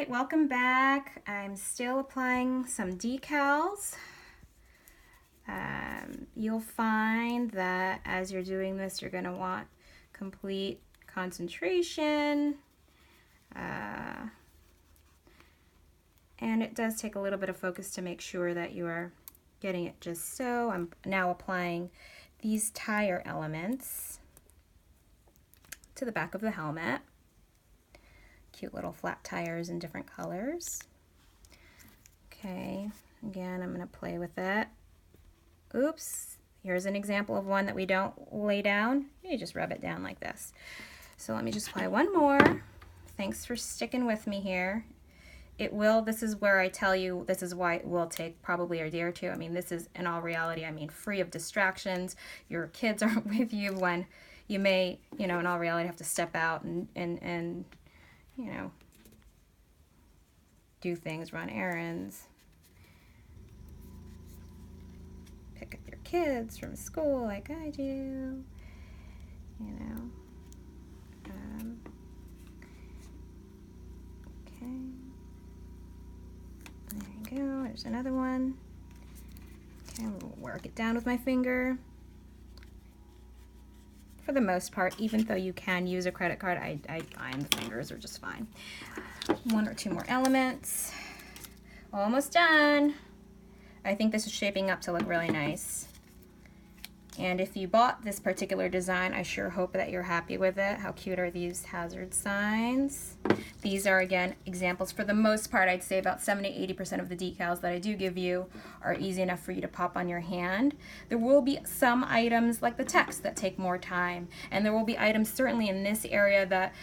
right, welcome back. I'm still applying some decals. You'll find that as you're doing this, you're going to want complete concentration. And it does take a little bit of focus to make sure that you are getting it just so. I'm now applying these tire elements to the back of the helmet. Cute little flat tires in different colors. Okay, again, I'm going to play with it. Oops, here's an example of one that we don't lay down. You just rub it down like this. So let me just apply one more. Thanks for sticking with me here. It will, this is where I tell you, this is why it will take probably a day or two. I mean, this is in all reality, I mean, free of distractions. Your kids aren't with you when you may, you know, in all reality have to step out and you know, do things, run errands, pick up your kids from school like I do, you know. Okay, there you go, there's another one. Okay, I'm gonna work it down with my finger. For the most part, even though you can use a credit card, I find the fingers are just fine. One or two more elements. Almost done. I think this is shaping up to look really nice. And if you bought this particular design, I sure hope that you're happy with it. How cute are these hazard signs? These are, again, examples. For the most part, I'd say about 70–80% of the decals that I do give you are easy enough for you to pop on your hand. There will be some items like the text that take more time, and there will be items certainly in this area that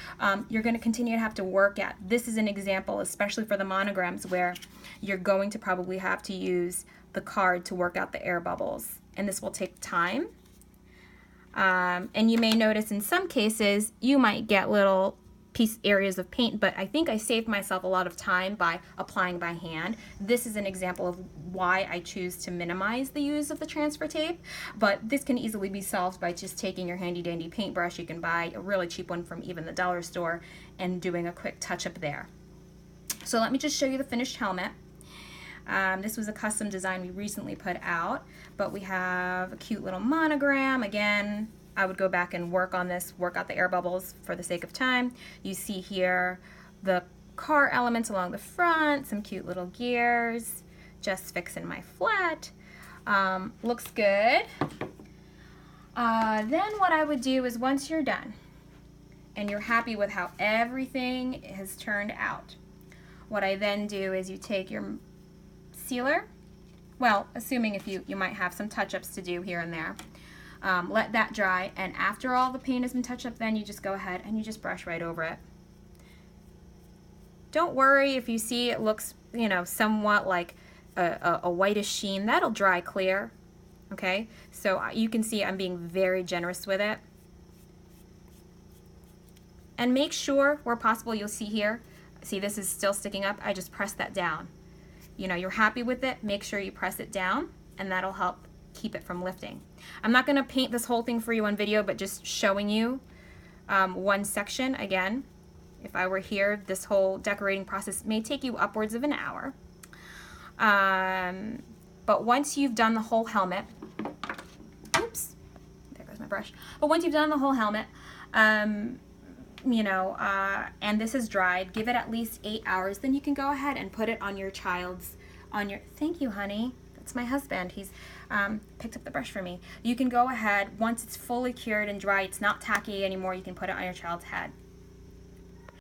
you're going to continue to have to work at. This is an example, especially for the monograms, where you're going to probably have to use the card to work out the air bubbles, and this will take time. And you may notice in some cases you might get little areas of paint, but I think I saved myself a lot of time by applying by hand. This is an example of why I choose to minimize the use of the transfer tape, but this can easily be solved by just taking your handy dandy paintbrush. You can buy a really cheap one from even the dollar store and doing a quick touch up there. So let me just show you the finished helmet. This was a custom design we recently put out, but we have a cute little monogram. Again, I would go back and work on this, work out the air bubbles for the sake of time. You see here the car elements along the front, some cute little gears, just fixing my flat. Looks good. Then what I would do is once you're done and you're happy with how everything has turned out, what I then do is you take your sealer, well, assuming if you might have some touch-ups to do here and there, let that dry, and after all the paint has been touched up, then you just go ahead and you just brush right over it. Don't worry if you see it looks, you know, somewhat like a whitish sheen. That'll dry clear, okay? So you can see I'm being very generous with it. And make sure, where possible, you'll see here, see this is still sticking up, I just press that down. You know, you're happy with it, make sure you press it down, and that'll help keep it from lifting. I'm not going to paint this whole thing for you on video, but just showing you one section. Again, if I were here, this whole decorating process may take you upwards of an hour. But once you've done the whole helmet, oops, there goes my brush. But once you've done the whole helmet, you know, and this is dried, give it at least 8 hours, then you can go ahead and put it on your child's, thank you, honey. That's my husband. He's picked up the brush for me. You can go ahead, once it's fully cured and dry, it's not tacky anymore, you can put it on your child's head.